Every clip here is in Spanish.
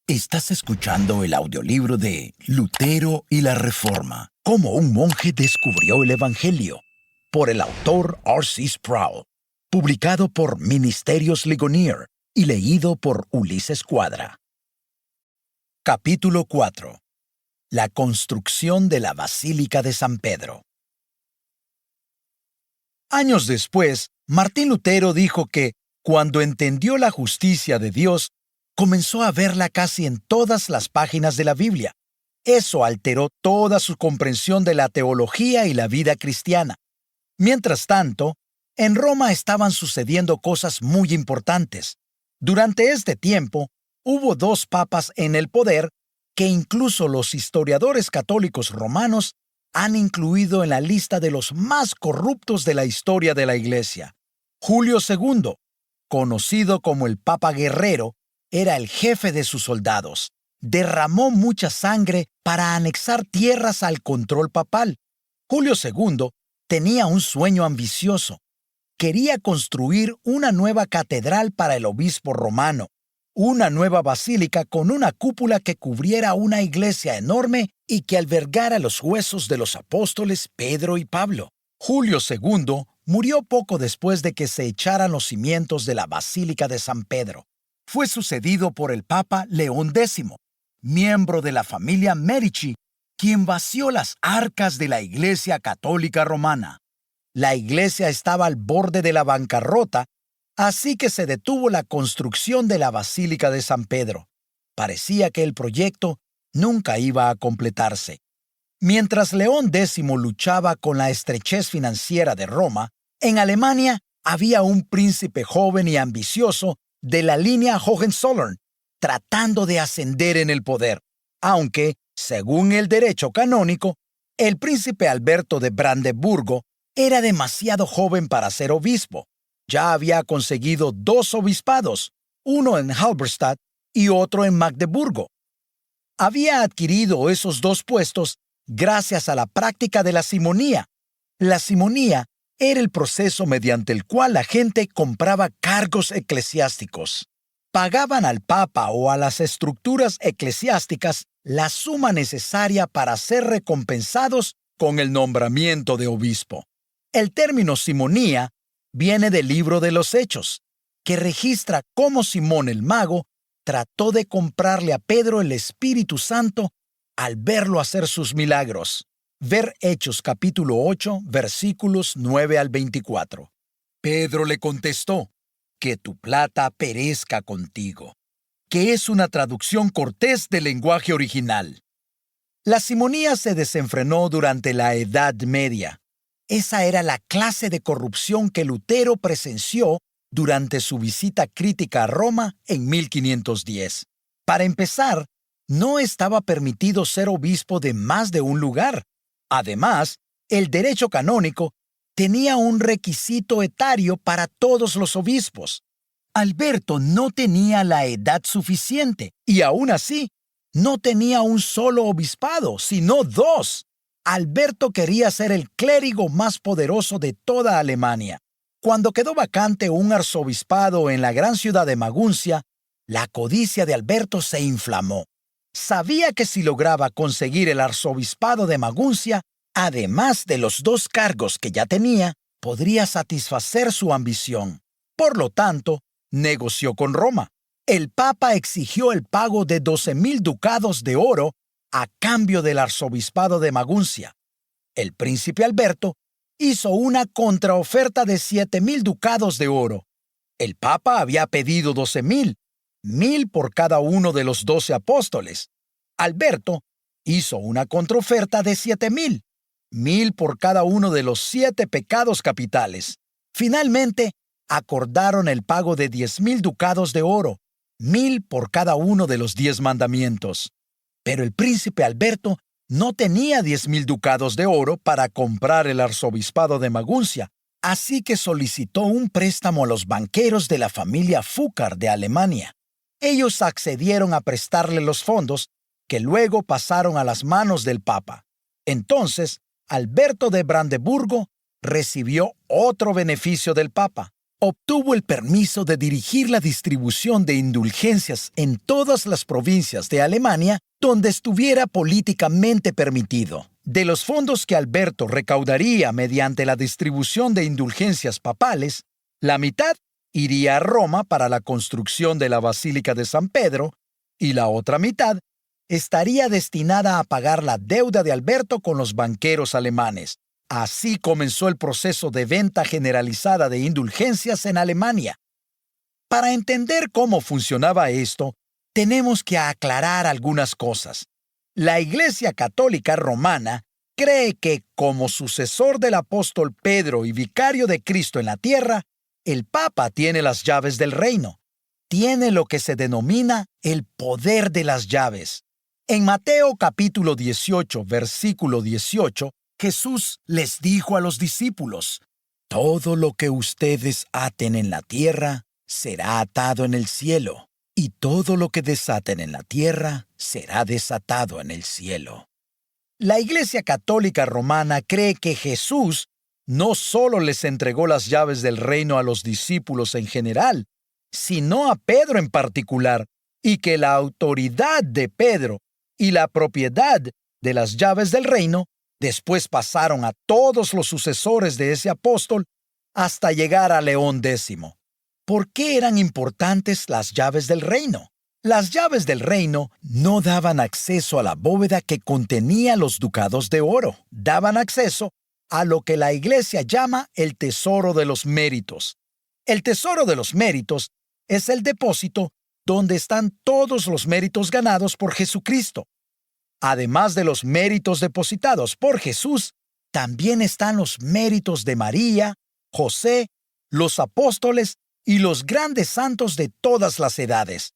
Estás escuchando el audiolibro de Lutero y la Reforma, cómo un monje descubrió el Evangelio, por el autor R.C. Sproul, publicado por Ministerios Ligonier y leído por Ulises Cuadra. Capítulo 4. La construcción de la Basílica de San Pedro. Años después, Martín Lutero dijo que, cuando entendió la justicia de Dios, comenzó a verla casi en todas las páginas de la Biblia. Eso alteró toda su comprensión de la teología y la vida cristiana. Mientras tanto, en Roma estaban sucediendo cosas muy importantes. Durante este tiempo, hubo 2 papas en el poder que incluso los historiadores católicos romanos han incluido en la lista de los más corruptos de la historia de la Iglesia. Julio II, conocido como el Papa Guerrero, era el jefe de sus soldados. Derramó mucha sangre para anexar tierras al control papal. Julio II tenía un sueño ambicioso. Quería construir una nueva catedral para el obispo romano, una nueva basílica con una cúpula que cubriera una iglesia enorme y que albergara los huesos de los apóstoles Pedro y Pablo. Julio II murió poco después de que se echaran los cimientos de la Basílica de San Pedro. Fue sucedido por el Papa León X, miembro de la familia Medici, quien vació las arcas de la Iglesia Católica Romana. La iglesia estaba al borde de la bancarrota, así que se detuvo la construcción de la Basílica de San Pedro. Parecía que el proyecto nunca iba a completarse. Mientras León X luchaba con la estrechez financiera de Roma, en Alemania había un príncipe joven y ambicioso de la línea Hohenzollern, tratando de ascender en el poder, aunque, según el derecho canónico, el príncipe Alberto de Brandeburgo era demasiado joven para ser obispo. Ya había conseguido 2 obispados, uno en Halberstadt y otro en Magdeburgo. Había adquirido esos 2 puestos gracias a la práctica de la simonía. La simonía era el proceso mediante el cual la gente compraba cargos eclesiásticos. Pagaban al papa o a las estructuras eclesiásticas la suma necesaria para ser recompensados con el nombramiento de obispo. El término simonía viene del libro de los Hechos, que registra cómo Simón el mago trató de comprarle a Pedro el Espíritu Santo al verlo hacer sus milagros. Ver Hechos capítulo 8, versículos 9 al 24. Pedro le contestó, «Que tu plata perezca contigo», que es una traducción cortés del lenguaje original. La simonía se desenfrenó durante la Edad Media. Esa era la clase de corrupción que Lutero presenció durante su visita crítica a Roma en 1510. Para empezar, no estaba permitido ser obispo de más de un lugar. Además, el derecho canónico tenía un requisito etario para todos los obispos. Alberto no tenía la edad suficiente y aún así no tenía un solo obispado, sino 2. Alberto quería ser el clérigo más poderoso de toda Alemania. Cuando quedó vacante un arzobispado en la gran ciudad de Maguncia, la codicia de Alberto se inflamó. Sabía que si lograba conseguir el arzobispado de Maguncia, además de los 2 cargos que ya tenía, podría satisfacer su ambición. Por lo tanto, negoció con Roma. El Papa exigió el pago de 12,000 ducados de oro a cambio del arzobispado de Maguncia. El príncipe Alberto hizo una contraoferta de 7,000 ducados de oro. El Papa había pedido 12,000, 1,000 por cada uno de los 12 apóstoles. Alberto hizo una contraoferta de 7,000, 1,000 por cada uno de los 7 pecados capitales. Finalmente, acordaron el pago de 10,000 ducados de oro, 1,000 por cada uno de los 10 mandamientos. Pero el príncipe Alberto no tenía 10,000 ducados de oro para comprar el arzobispado de Maguncia, así que solicitó un préstamo a los banqueros de la familia Fugger de Alemania. Ellos accedieron a prestarle los fondos, que luego pasaron a las manos del Papa. Entonces, Alberto de Brandeburgo recibió otro beneficio del Papa. obtuvo el permiso de dirigir la distribución de indulgencias en todas las provincias de Alemania donde estuviera políticamente permitido. De los fondos que Alberto recaudaría mediante la distribución de indulgencias papales, la mitad iría a Roma para la construcción de la Basílica de San Pedro y la otra mitad estaría destinada a pagar la deuda de Alberto con los banqueros alemanes. Así comenzó el proceso de venta generalizada de indulgencias en Alemania. Para entender cómo funcionaba esto, tenemos que aclarar algunas cosas. La Iglesia Católica Romana cree que, como sucesor del apóstol Pedro y vicario de Cristo en la tierra, el Papa tiene las llaves del reino. Tiene lo que se denomina el poder de las llaves. En Mateo capítulo 18, versículo 18, Jesús les dijo a los discípulos: «Todo lo que ustedes aten en la tierra será atado en el cielo, y todo lo que desaten en la tierra será desatado en el cielo». La Iglesia Católica Romana cree que Jesús no solo les entregó las llaves del reino a los discípulos en general, sino a Pedro en particular, y que la autoridad de Pedro y la propiedad de las llaves del reino después pasaron a todos los sucesores de ese apóstol hasta llegar a León X. ¿Por qué eran importantes las llaves del reino? Las llaves del reino no daban acceso a la bóveda que contenía los ducados de oro. Daban acceso a lo que la Iglesia llama el tesoro de los méritos. El tesoro de los méritos es el depósito donde están todos los méritos ganados por Jesucristo. Además de los méritos depositados por Jesús, también están los méritos de María, José, los apóstoles y los grandes santos de todas las edades.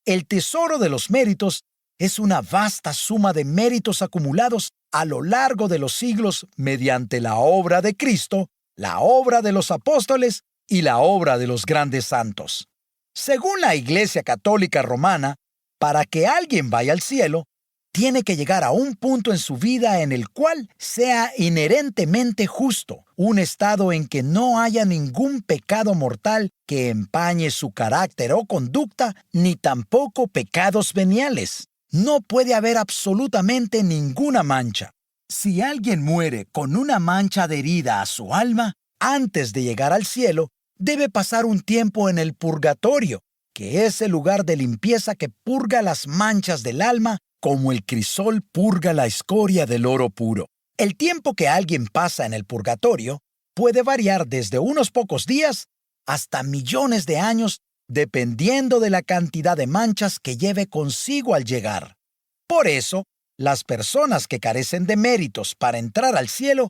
El tesoro de los méritos es una vasta suma de méritos acumulados a lo largo de los siglos mediante la obra de Cristo, la obra de los apóstoles y la obra de los grandes santos. Según la Iglesia Católica Romana, para que alguien vaya al cielo, tiene que llegar a un punto en su vida en el cual sea inherentemente justo, un estado en que no haya ningún pecado mortal que empañe su carácter o conducta, ni tampoco pecados veniales. No puede haber absolutamente ninguna mancha. Si alguien muere con una mancha adherida a su alma, antes de llegar al cielo, debe pasar un tiempo en el purgatorio, que es el lugar de limpieza que purga las manchas del alma, como el crisol purga la escoria del oro puro. El tiempo que alguien pasa en el purgatorio puede variar desde unos pocos días hasta millones de años, dependiendo de la cantidad de manchas que lleve consigo al llegar. Por eso, las personas que carecen de méritos para entrar al cielo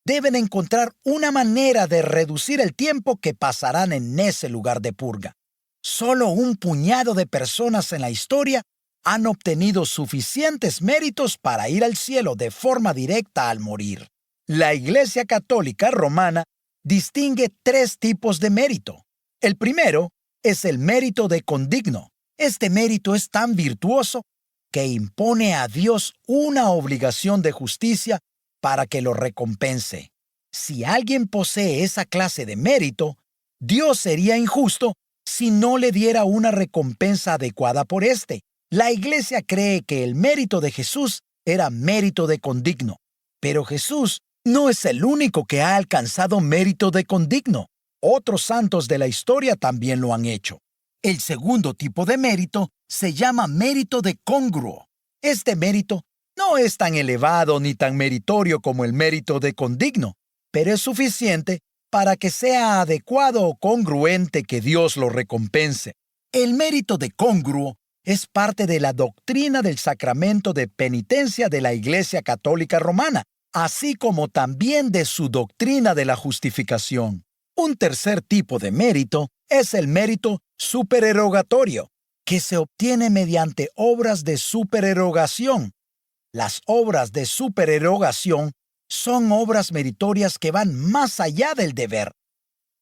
deben encontrar una manera de reducir el tiempo que pasarán en ese lugar de purga. Solo un puñado de personas en la historia han obtenido suficientes méritos para ir al cielo de forma directa al morir. La Iglesia Católica Romana distingue 3 tipos de mérito. El primero es el mérito de condigno. Este mérito es tan virtuoso que impone a Dios una obligación de justicia para que lo recompense. Si alguien posee esa clase de mérito, Dios sería injusto si no le diera una recompensa adecuada por este. La Iglesia cree que el mérito de Jesús era mérito de condigno, pero Jesús no es el único que ha alcanzado mérito de condigno. Otros santos de la historia también lo han hecho. El segundo tipo de mérito se llama mérito de congruo. Este mérito no es tan elevado ni tan meritorio como el mérito de condigno, pero es suficiente para que sea adecuado o congruente que Dios lo recompense. El mérito de congruo es parte de la doctrina del sacramento de penitencia de la Iglesia Católica Romana, así como también de su doctrina de la justificación. Un tercer tipo de mérito es el mérito supererogatorio, que se obtiene mediante obras de supererogación. Las obras de supererogación son obras meritorias que van más allá del deber.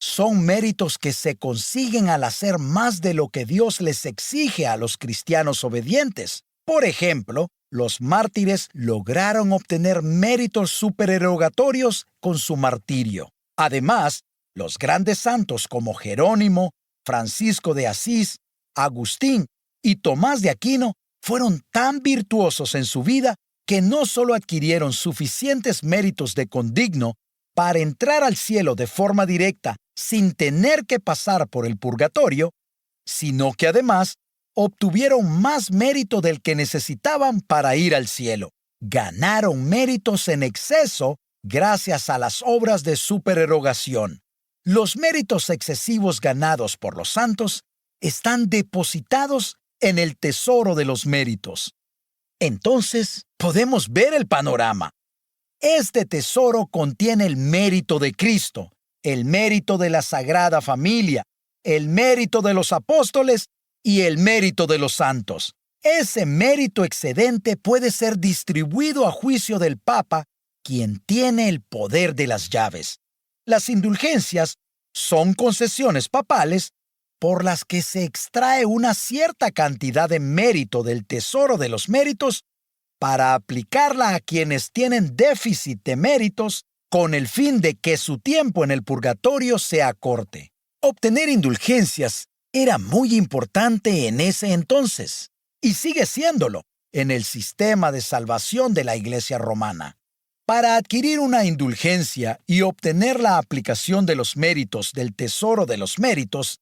Son méritos que se consiguen al hacer más de lo que Dios les exige a los cristianos obedientes. Por ejemplo, los mártires lograron obtener méritos supererogatorios con su martirio. Además, Los grandes santos como Jerónimo, Francisco de Asís, Agustín y Tomás de Aquino fueron tan virtuosos en su vida que no solo adquirieron suficientes méritos de condigno para entrar al cielo de forma directa sin tener que pasar por el purgatorio, sino que además obtuvieron más mérito del que necesitaban para ir al cielo. Ganaron méritos en exceso gracias a las obras de supererogación. Los méritos excesivos ganados por los santos están depositados en el tesoro de los méritos. Entonces, podemos ver el panorama. Este tesoro contiene el mérito de Cristo, el mérito de la Sagrada Familia, el mérito de los apóstoles y el mérito de los santos. Ese mérito excedente puede ser distribuido a juicio del Papa, quien tiene el poder de las llaves. Las indulgencias son concesiones papales por las que se extrae una cierta cantidad de mérito del tesoro de los méritos para aplicarla a quienes tienen déficit de méritos con el fin de que su tiempo en el purgatorio sea corte. Obtener indulgencias era muy importante en ese entonces y sigue siéndolo en el sistema de salvación de la Iglesia romana. Para adquirir una indulgencia y obtener la aplicación de los méritos del tesoro de los méritos,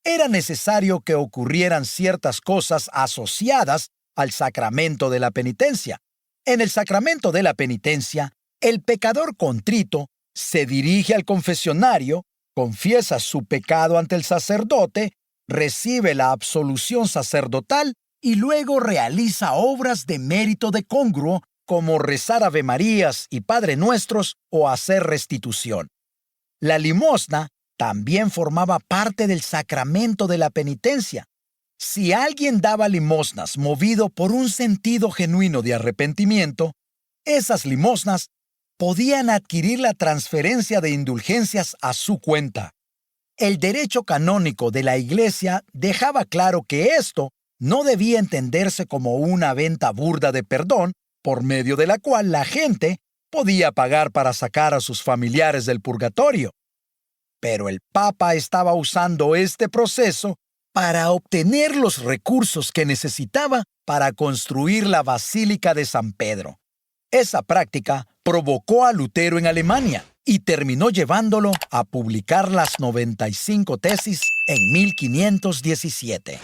era necesario que ocurrieran ciertas cosas asociadas al sacramento de la penitencia. En el sacramento de la penitencia, el pecador contrito se dirige al confesionario, confiesa su pecado ante el sacerdote, recibe la absolución sacerdotal y luego realiza obras de mérito de congruo como rezar Avemarías y Padre Nuestros o hacer restitución. La limosna también formaba parte del sacramento de la penitencia. Si alguien daba limosnas movido por un sentido genuino de arrepentimiento, esas limosnas podían adquirir la transferencia de indulgencias a su cuenta. El derecho canónico de la Iglesia dejaba claro que esto no debía entenderse como una venta burda de perdón, por medio de la cual la gente podía pagar para sacar a sus familiares del purgatorio. Pero el Papa estaba usando este proceso para obtener los recursos que necesitaba para construir la Basílica de San Pedro. Esa práctica provocó a Lutero en Alemania y terminó llevándolo a publicar las 95 tesis en 1517.